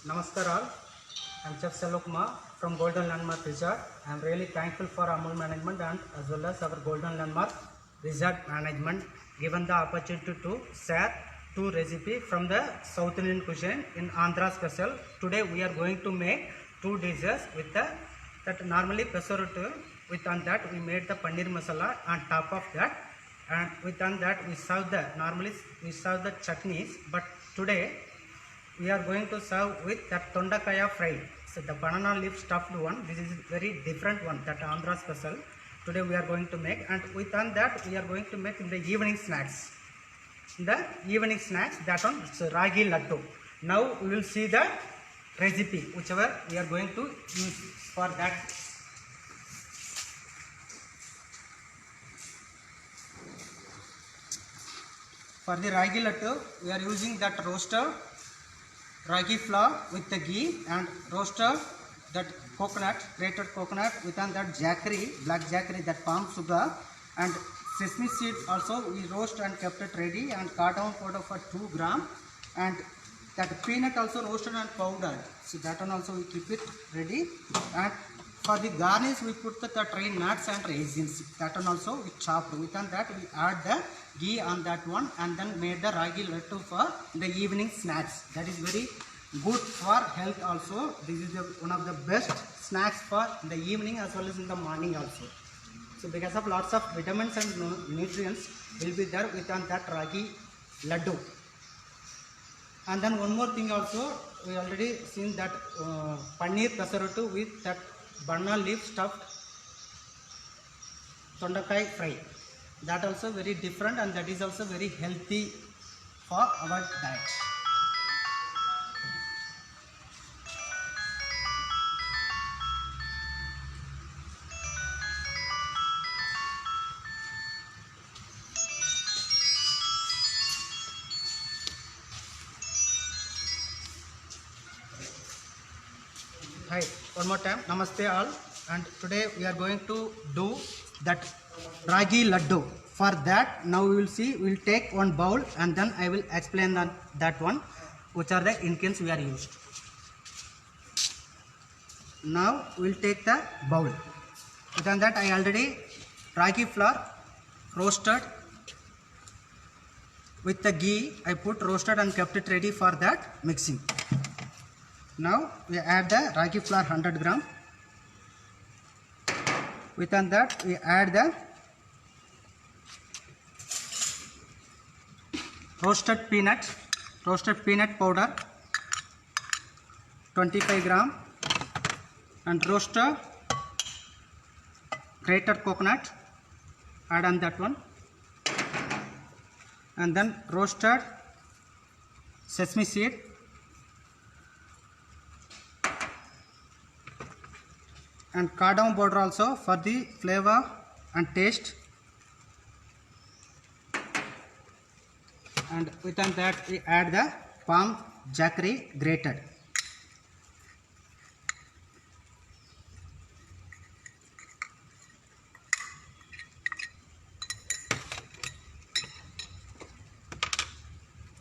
Namaskar all. I'm Chef Salokma from Golden Landmark Resort. I'm really thankful for Amul Management and as well as our Golden Landmark Resort Management given the opportunity to share two recipes from the South Indian cuisine in Andhra special. Today we are going to make two dishes with that normally pesarotu. With on that we made the paneer masala on top of that, and with on that we serve the normally we serve the chutneys, but today we are going to serve with that tondakaya fry. So the banana leaf stuffed one. This is very different one, that Andhra special. Today we are going to make, and with on that we are going to make in the evening snacks. In the evening snacks, that one is ragi laddu. Now we will see the recipe whichever we are going to use for that. For the ragi laddu, we are using that roaster ragi flour with the ghee and roaster that coconut, grated coconut, with that jaggery, black jaggery, that palm sugar, and sesame seeds also we roast and kept it ready, and cardamom powder for 2 gram, and that peanut also roasted and powdered. So that one also we keep it ready, and for the garnish we put the dry nuts and raisins. That one also we chopped. Within that we add the ghee on that one, and then made the ragi laddu for the evening snacks. That is very good for health also. This is one of the best snacks for the evening as well as in the morning also. So because of lots of vitamins and nutrients will be there within that ragi laddu. And then one more thing also, we already seen that paneer pesarotu with that banana leaf stuffed tondakai fry. That also very different, and that is also very healthy for our diet. Hi, one more time, namaste all, and today we are going to do that ragi laddu. For that, now we will see, we will take one bowl and then I will explain that one, which are the ingredients we are used. Now we will take the bowl. Within that I already ragi flour roasted with the ghee, I put roasted and kept it ready for that mixing. Now we add the ragi flour 100 gram. Within that we add the roasted peanut powder 25 gram, and roasted grated coconut, add on that one, and then roasted sesame seed, and cardamom powder also for the flavor and taste. And within that we add the palm jaggery grated.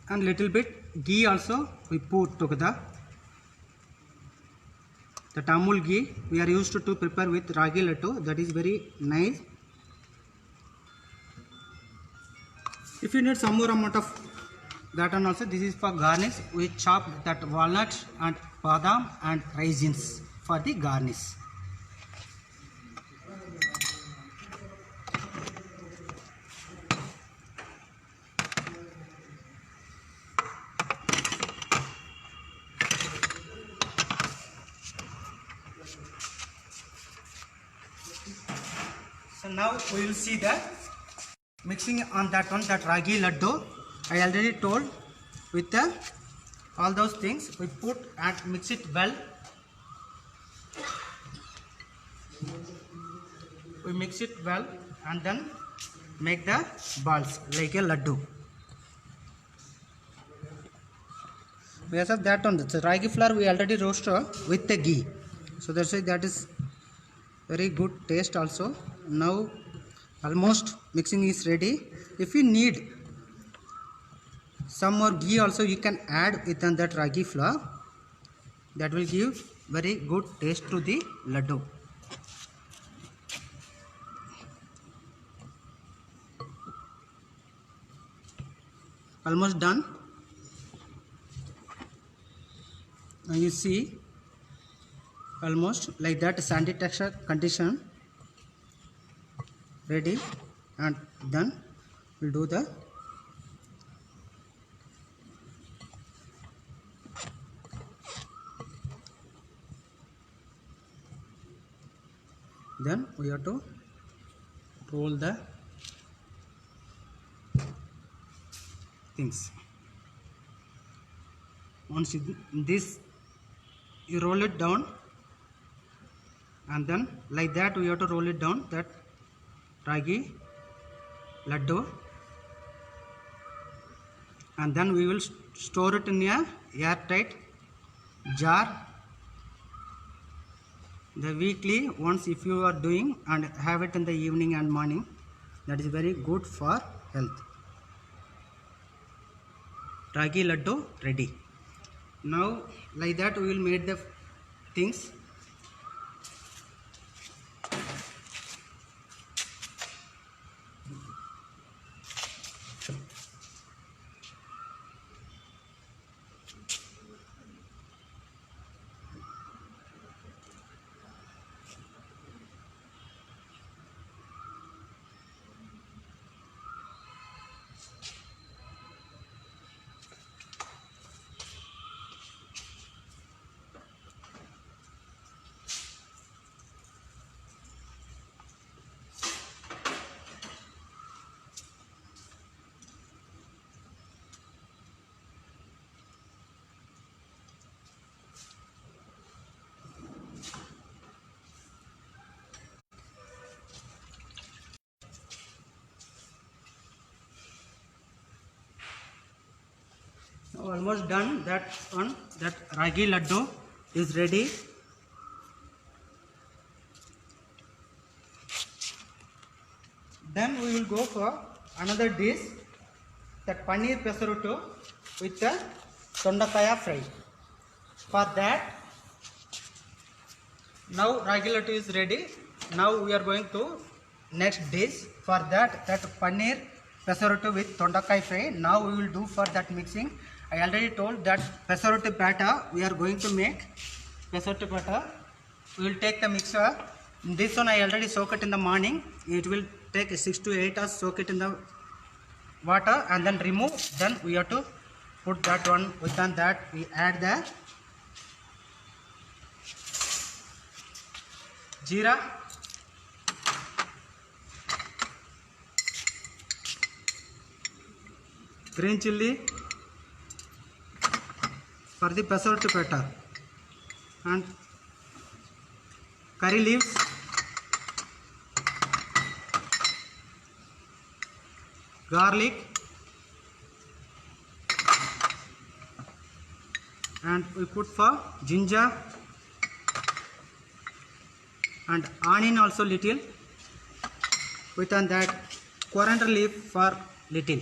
And little bit ghee also we put together. The Amul ghee we are used to prepare with ragi laddu. That is very nice. If you need some more amount of that one also, this is for garnish. We chop that walnut and badam and raisins for the garnish. So now we will see the mixing on that one, that ragi laddu. I already told with all those things we put and mix it well. We mix it well and then make the balls like a laddu. Because of that one, the ragi flour we already roasted with the ghee, so that's why that is very good taste also. Now almost mixing is ready. If you need some more ghee also you can add within that ragi flour. That will give very good taste to the laddu. Almost done. Now you see, almost like that sandy texture condition ready, and then we'll do the then we have to roll the things. Once this you roll it down, and then like that we have to roll it down, that ragi laddu, and then we will store it in a airtight jar. The weekly once if you are doing and have it in the evening and morning, that is very good for health. Ragi laddu ready. Now like that we will make the things. Almost done. That one, that ragi laddu is ready. Then we will go for another dish, that paneer pesaruttu with the tondakaya fry. For that, now ragi laddu is ready. Now we are going to next dish. For that paneer pesaruttu with tondakaya fry. Now we will do for that mixing. I already told that pesaruttu batter we are going to make. Pesaruttu batter, we will take the mixer. This one I already soak it in the morning. It will take 6 to 8 hours, soak it in the water and then remove. Then we have to put that one. Within that we add the jeera, green chilli for the pesaruttu batter, and curry leaves, garlic, and we put for ginger and onion also little. Within that coriander leaf for little.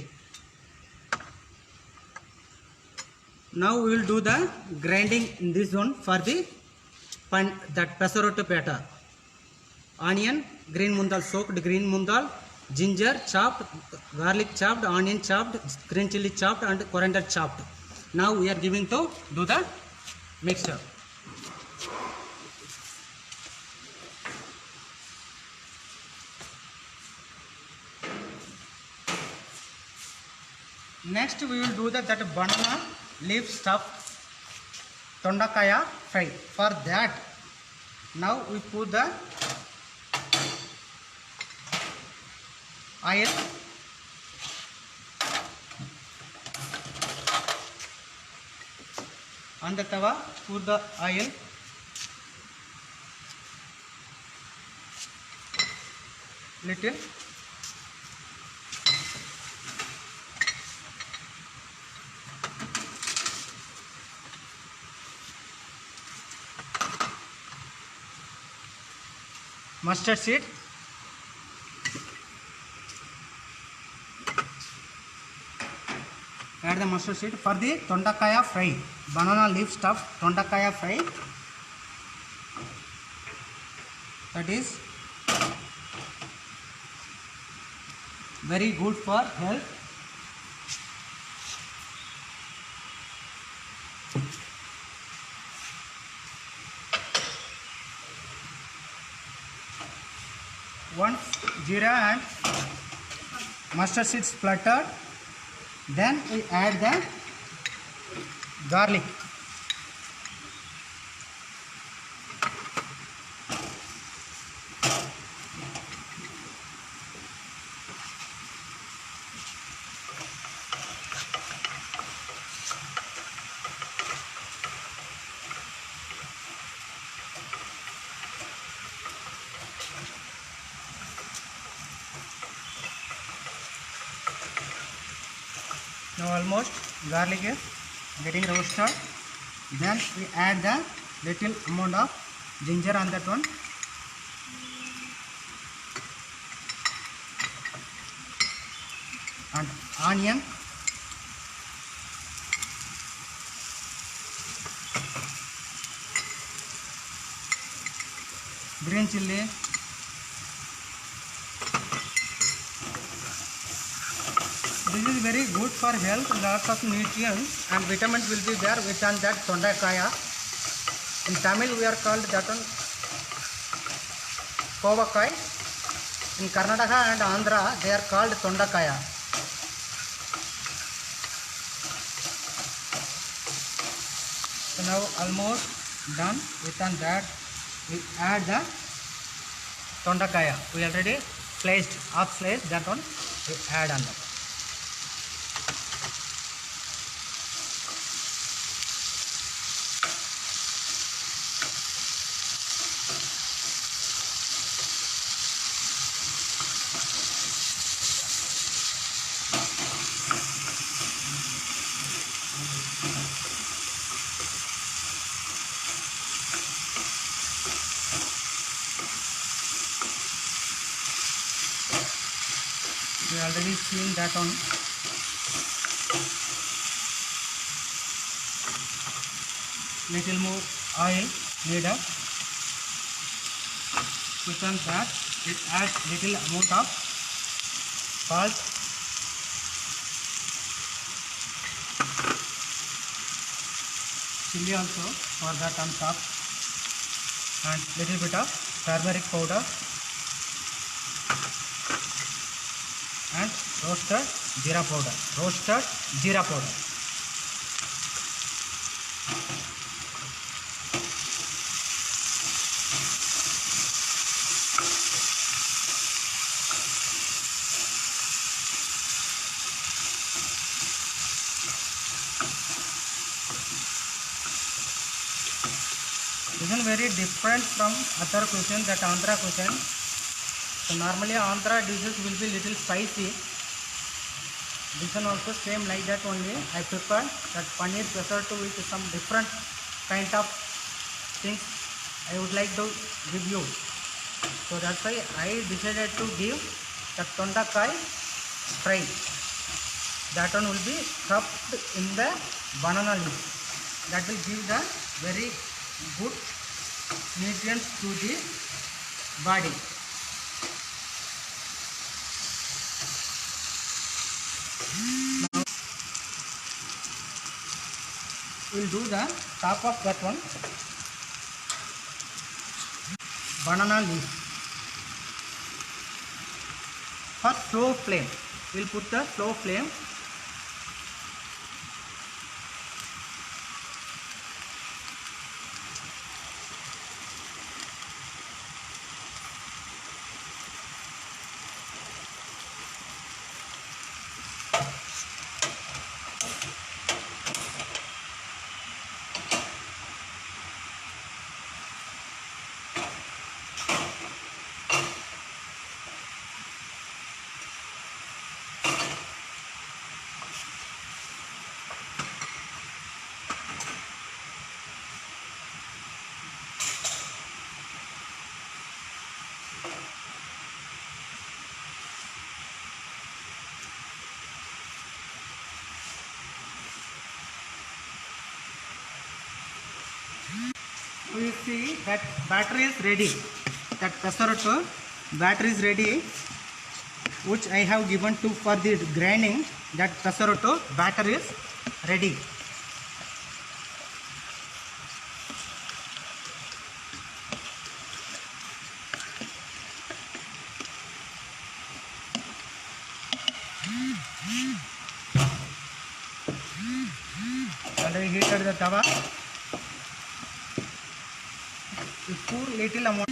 Now we will do the grinding in this one for the that pesaruttu batter. Onion, green mundal, soaked green mundal, ginger chopped, garlic chopped, onion chopped, green chilli chopped and coriander chopped. Now we are giving to do the mixture. Next we will do that banana leaf stuffed tondakaya fry. For that, now we put the oil, on the tawa, put the oil, little, mustard seed, add add the mustard seed for the tondakaya fry, banana leaf stuffed tondakaya fry. That is very good for health. Once jeera and mustard seeds splattered, then we add the garlic. Now almost garlic is getting roasted. Then we add the little amount of ginger on that one. And onion. Green chilli. This is very good for health. Lots of nutrients and vitamins will be there within that tondakaya. In Tamil we are called that one kovakai. In Karnataka and Andhra they are called tondakaya. So now almost done. Within that we add the tondakaya. We already sliced, half sliced, that one we add on that. We already seen that on. Little more oil needed. Within that it adds little amount of salt, chili also for that on top, and little bit of turmeric powder and roasted jeera powder. This is very different from other cuisine, that Andhra cuisine. So normally Andhra dishes will be little spicy. This one also same like that only. I prepared that paneer pesarattu with some different kind of things I would like to give you. So that's why I decided to give the tondakai fry. That one will be stuffed in the banana leaf. That will give the very good nutrients to the body. Now we will do the top of that one, banana leaf. For slow flame, we will put the slow flame. we see that batter is ready. That pesarattu batter is ready, which I have given to for the grinding. That pesarattu batter is ready. And I heated the tawa. We pour little amount.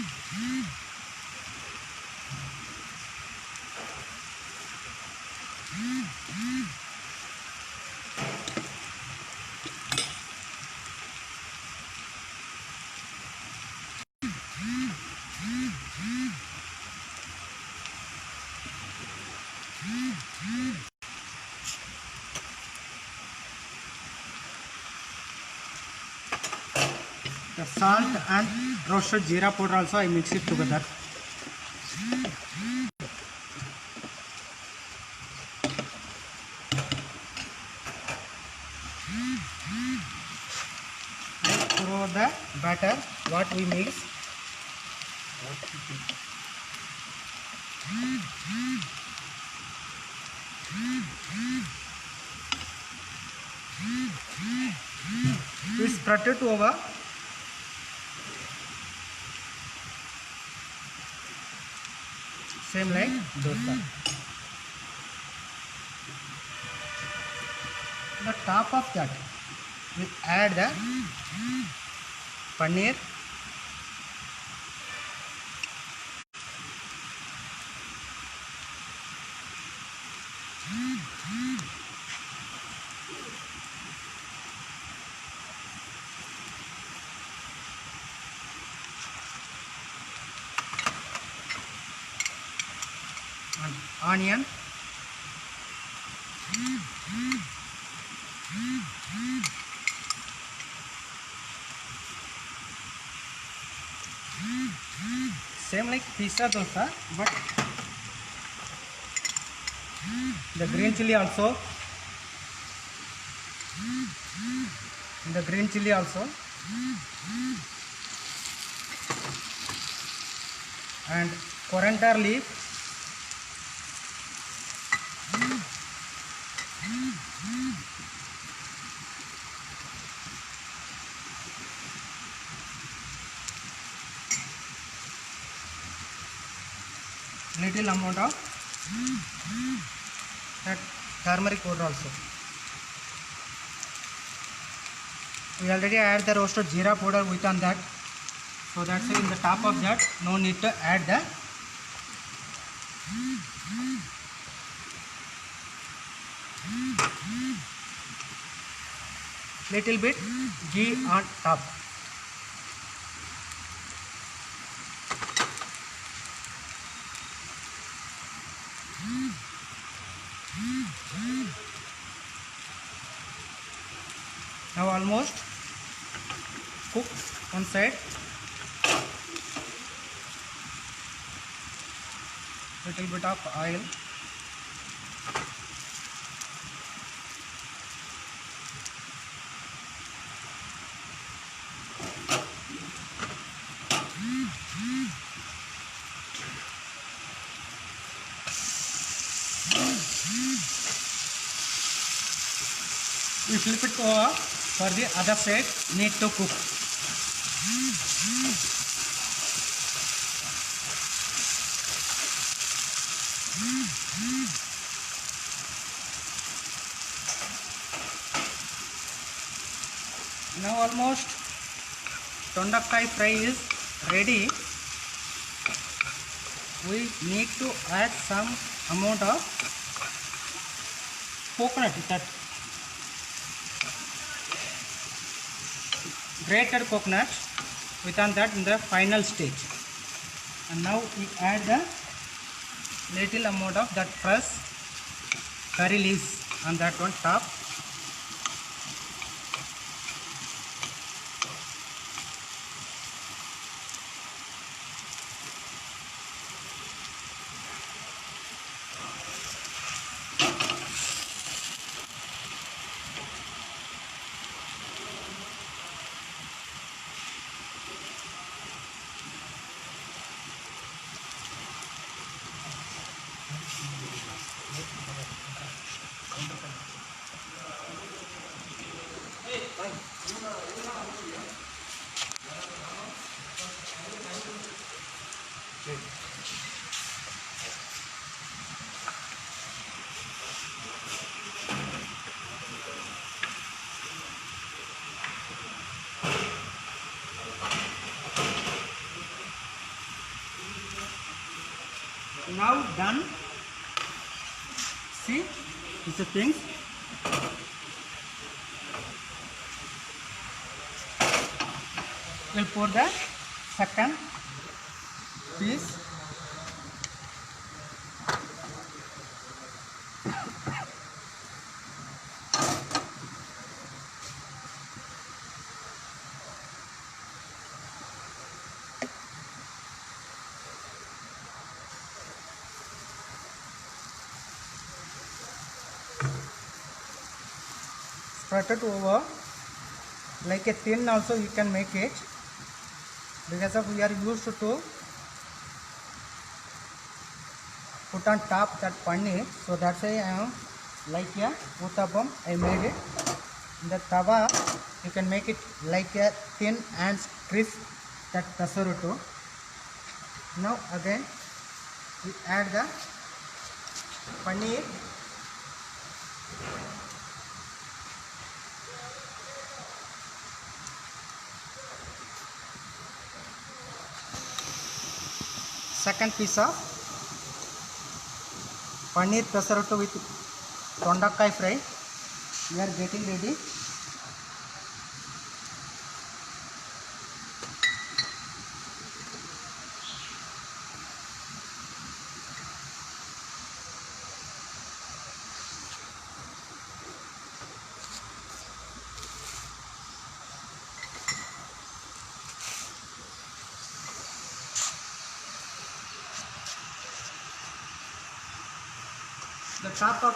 The salt and roasted jeera powder also I mix it together. I pour the batter what we mix. We spread it over. Same like dosa. The top of that we add the paneer, and onion, same like pizza dosa, but the green chili also, and coriander leaf, little amount of that turmeric powder also. We already add the roasted jeera powder with on that, so that's why in the top of that no need to add the little bit ghee on top. Now almost cook one side. Little bit of oil. We flip it over for the other side need to cook. Now almost Tondakai fry is ready. We need to add some amount of coconut, that grated coconut within that in the final stage. And now we add the little amount of that fresh curry leaves on that one top. now done. See, these are things. We'll pour the second piece. Spread it over like a thin also you can make it, because of we are used to put on top that paneer, so that's why I am like a uttapam I made it. In the tawa you can make it like a thin and crisp that pesarattu. Now again we add the paneer. Second piece of paneer pesarattu with tondakai fry we are getting ready. The top of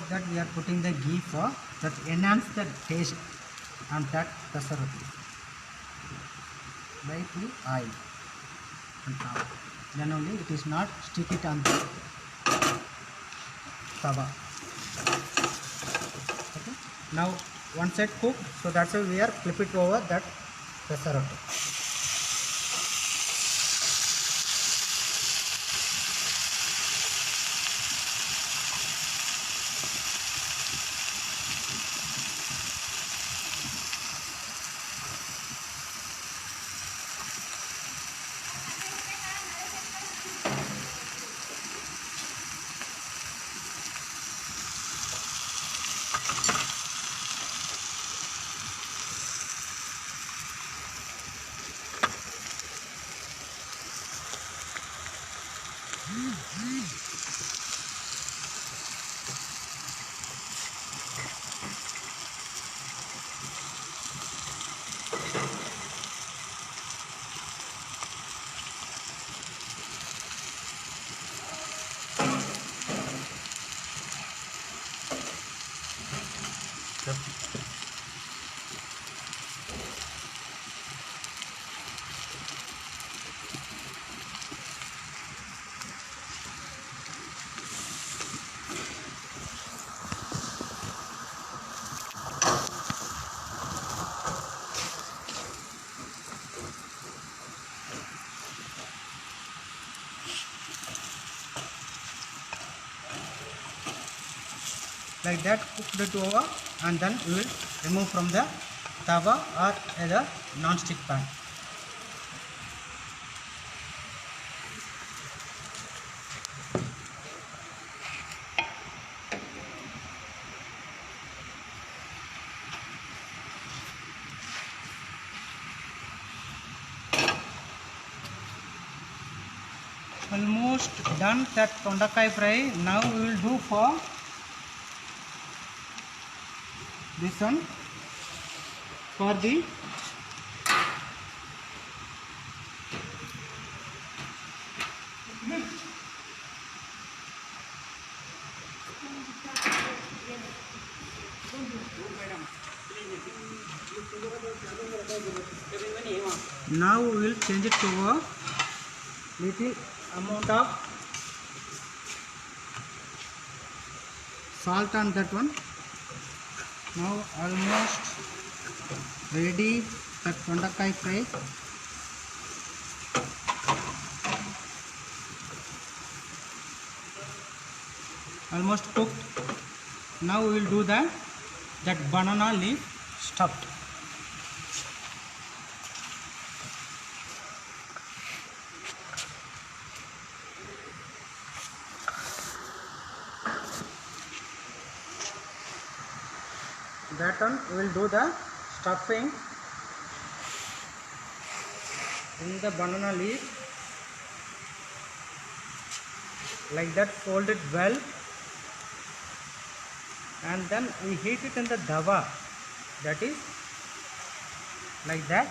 that we are putting the ghee for that enhance the taste on that pesarattu. Lightly oil on top, then only it is not stick it on the tawa. Okay, now one side cooked, so that's why we are flip it over that pesarattu. Like that, cook it over, and then we will remove from the tawa or the non-stick pan. Almost done that tondakai fry. Now we will do for this one, for the now we will change it to a little amount of salt on that one. Now almost ready that tondakai fry. almost cooked. Now we will do that banana leaf stuffed. That one we will do the stuffing in the banana leaf, like that. Fold it well, and then we heat it in the tawa, that is like that.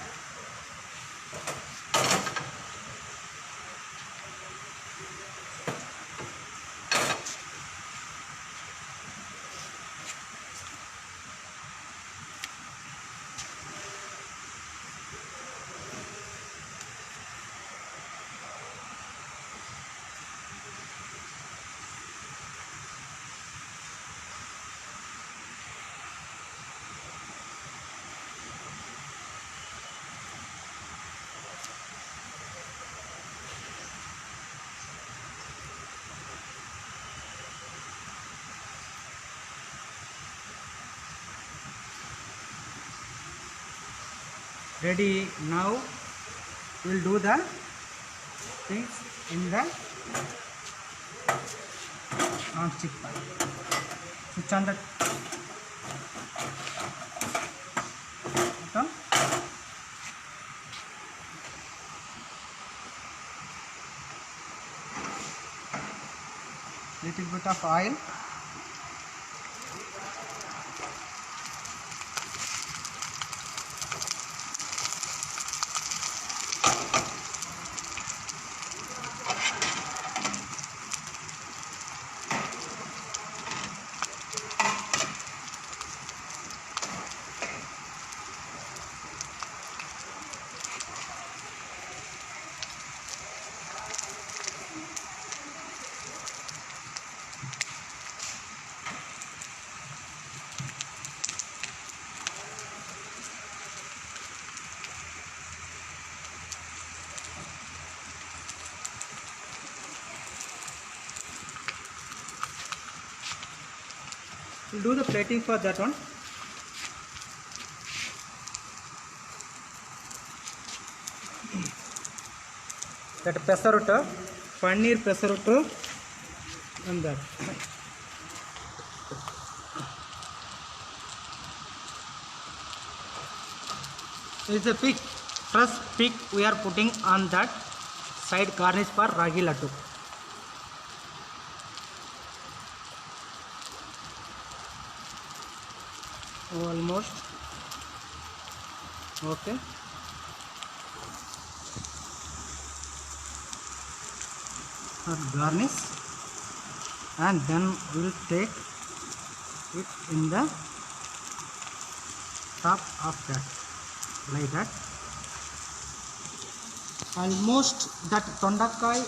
Ready. Now we will do the things in the non-stick pan. Switch on the button. Little bit of oil. We'll do the plating for that one. That pesaruttu, paneer pesaruttu, and that. This is a pig, fresh pig we are putting on that side garnish for ragi laddu. Almost okay. Garnish, and then we will take it in the top of that, like that. Almost that tondakai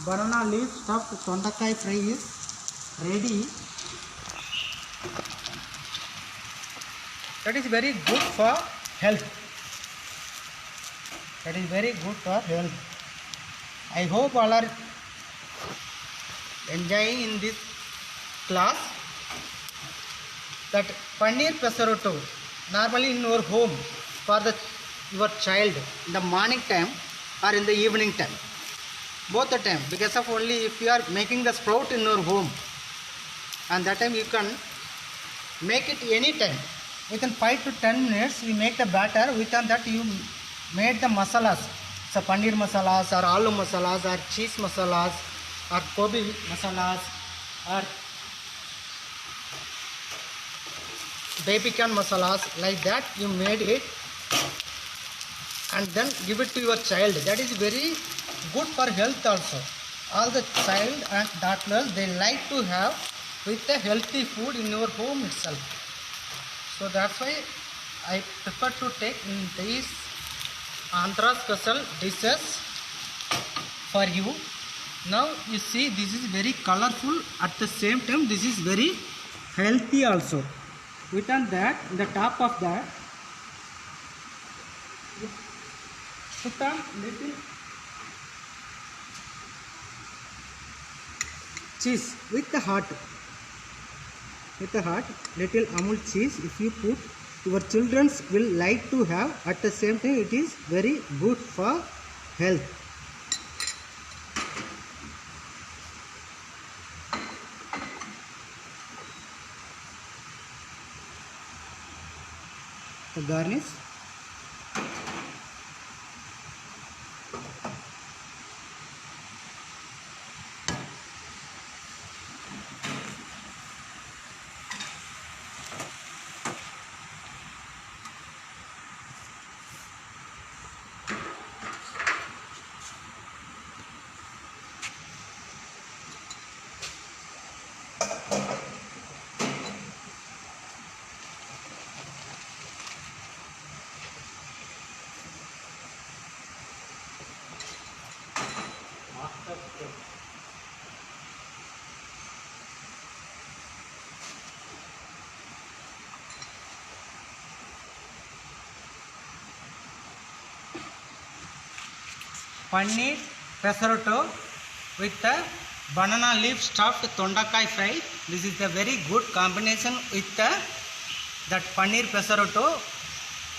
banana leaf stuffed tondakai fry is ready. That is very good for health. That is very good for health. I hope all are enjoying in this class. That paneer pesaruttu, normally in your home for your child in the morning time or in the evening time, both the time, because of only if you are making the sprout in your home, and that time you can make it any time. Within 5 to 10 minutes we make the batter. Within that you made the masalas, so paneer masalas or aloo masalas or cheese masalas or gobi masalas or baby can masalas, like that you made it, and then give it to your child. That is very good for health also. All the child and toddlers, they like to have with the healthy food in your home itself. So that's why I prefer to take in these Andhra special dishes for you. Now you see, this is very colorful, at the same time this is very healthy also. Within that, in the top of that, put on little cheese with the hot. with a hot little Amul cheese. If you put, your children will like to have. At the same time, it is very good for health. The garnish. Paneer pesaroto with the banana leaf stuffed tondakai fry. This is a very good combination with that paneer pesaroto.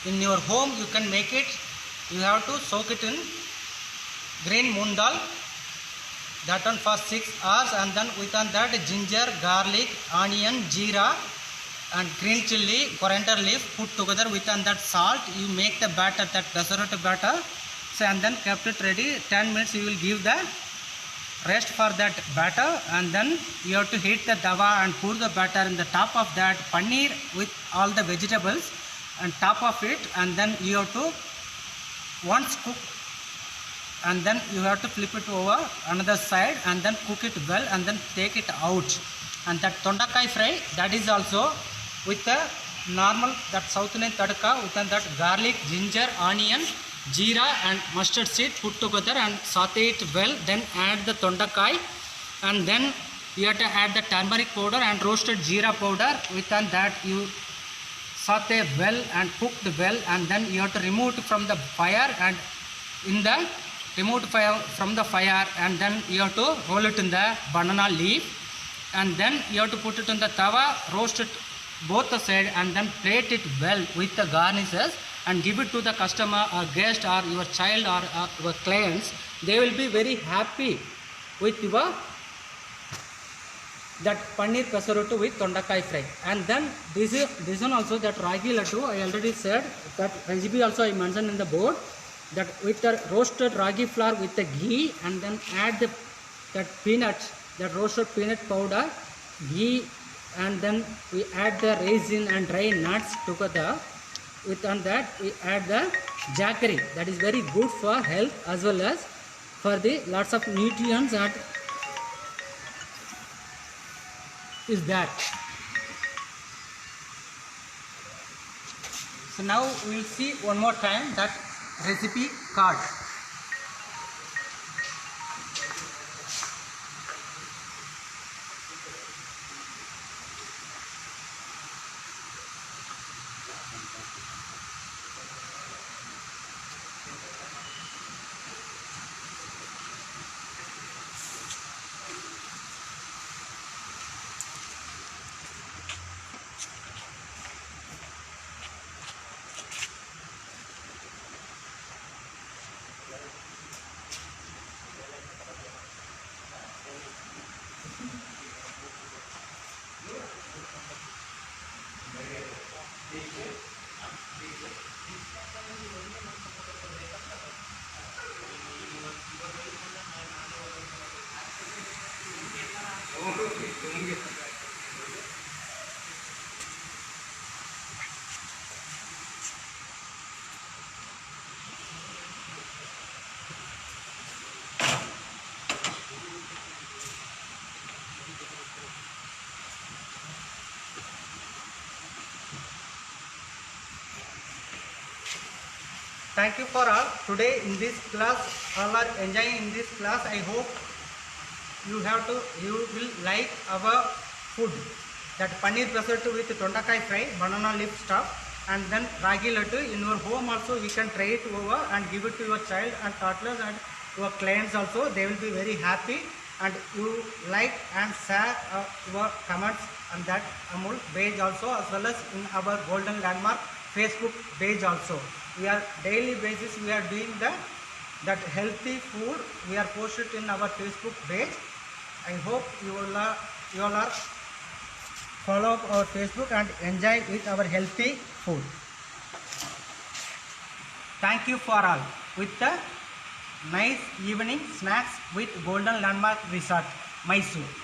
In your home you can make it. You have to soak it in green moong dal, that one for 6 hours, and then within that ginger, garlic, onion, jeera and green chilli, coriander leaf put together. Within that salt you make the batter, that pesaroto batter. So, and then kept it ready. 10 minutes you will give the rest for that batter, and then you have to heat the tawa and pour the batter in the top of that paneer with all the vegetables and top of it, and then you have to once cook, and then you have to flip it over another side and then cook it well, and then take it out. And that tondakai fry, that is also with the normal that South Indian tadka, with that garlic, ginger, onion, jeera and mustard seed put together and saute it well. Then add the tondakai, and then you have to add the turmeric powder and roasted jeera powder. Within that you saute well and cooked well, and then you have to remove it from the fire, and in the removed fire from the fire, and then you have to roll it in the banana leaf, and then you have to put it on the tawa, roast it both the side, and then plate it well with the garnishes and give it to the customer or guest or your child or your clients. They will be very happy with your that paneer pesaroto with tondakai fry. And then this one also, that ragi laddu, I already said that recipe also I mentioned in the board, that with the roasted ragi flour with the ghee, and then add that peanut, that roasted peanut powder, ghee, and then we add the raisin and dry nuts together. Within that we add the jaggery, that is very good for health as well as for the lots of nutrients that is that. So now we will see one more time that recipe card. Thank you for all. Today in this class, all are enjoying in this class. I hope you will like our food. That paneer pesaroto with tondakai fry, banana leaf stuff, and then ragi laddu. In your home also you can try it over and give it to your child and toddlers and your clients also. They will be very happy. and you like and share your comments on that Amul page also, as well as in our Golden Landmark Facebook page also. We are daily basis we are doing that healthy food we are posted in our Facebook page. I hope you all are follow our Facebook and enjoy with our healthy food. Thank you for all with the nice evening snacks with Golden Landmark Resort, Mysore.